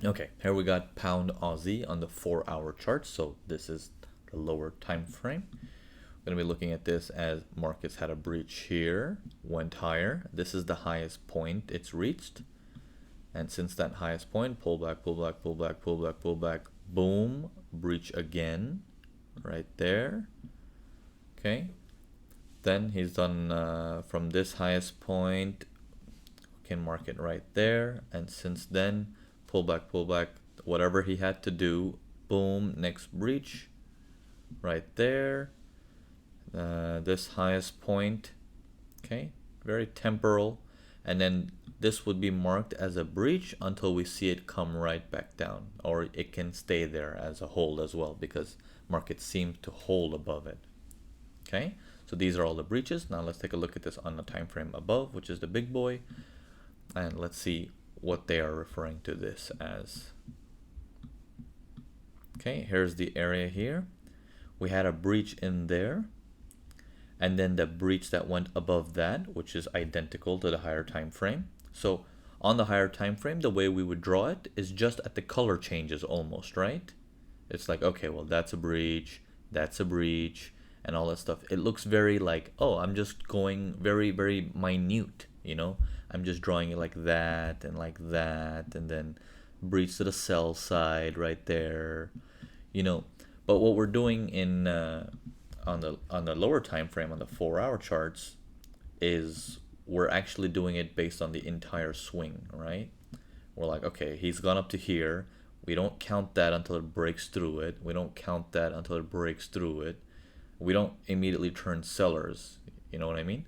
Okay, here we got pound Aussie on the 4-hour chart. So this is the lower time frame. We're going to be looking at this as markets had a breach here, went higher. This is the highest point it's reached. And since that highest point, pull back, pull back, pull back, pull back, pull back, boom, breach again, right there. Okay. Then he's done from this highest point, can mark it right there. And since then, pull back, whatever he had to do, boom, next breach, right there. This highest point, okay, very temporal. And then this would be marked as a breach until we see it come right back down, or it can stay there as a hold as well because market seems to hold above it. Okay, so these are all the breaches. Now let's take a look at this on the time frame above, which is the big boy, and let's see what they are referring to this as. Okay, here's the area here. We had a breach in there, and then the breach that went above that, which is identical to the higher time frame. So on the higher time frame, the way we would draw it is just at the color changes almost, right? It's like, okay, well, that's a breach, and all that stuff. It looks very like, oh, I'm just going very, very minute, you know? I'm just drawing it like that, and then breach to the sell side right there, you know. But what we're doing in on the lower time frame on the 4-hour charts is we're actually doing it based on the entire swing, right? We're like, okay, he's gone up to here. We don't count that until it breaks through it. We don't count that until it breaks through it. We don't immediately turn sellers. You know what I mean?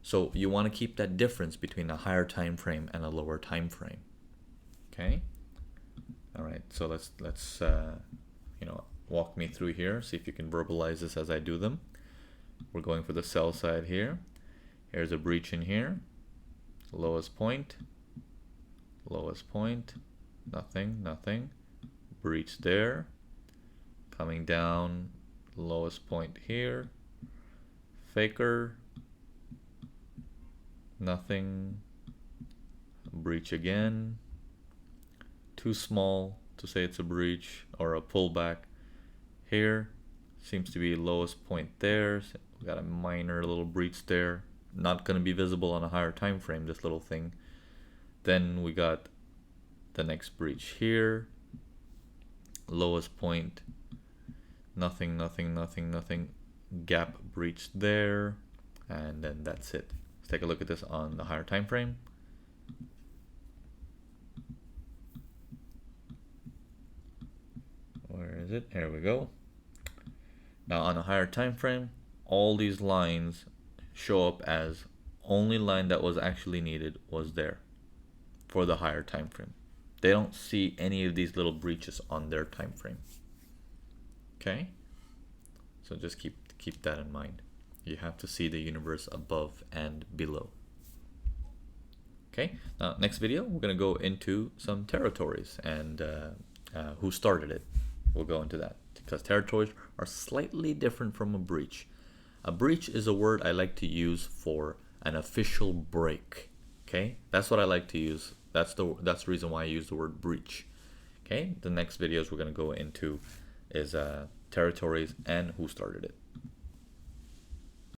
So you want to keep that difference between a higher time frame and a lower time frame. Okay? All right. So let's walk me through here. See if you can verbalize this as I do them. We're going for the sell side here. Here's a breach in here. Lowest point, nothing. Breach there. Coming down, lowest point here. Faker, nothing. Breach again. Too small to say it's a breach or a pullback. Here seems to be lowest point there. We got a minor little breach there. Not going to be visible on a higher time frame, this little thing. Then we got the next breach here. Lowest point, nothing. Gap breach there, and then that's it. Let's take a look at this on the higher time frame. Where is it? Here we go. Now on a higher time frame, all these lines show up as only line that was actually needed was there for the higher time frame. They don't see any of these little breaches on their time frame. Okay? So just keep that in mind. You have to see the universe above and below. Okay? Now next video we're going to go into some territories and who started it. We'll go into that because territories are slightly different from a breach. A breach is a word I like to use for an official break. Okay, that's what I like to use. That's the reason why I use the word breach. Okay, the next videos we're going to go into is territories and who started it.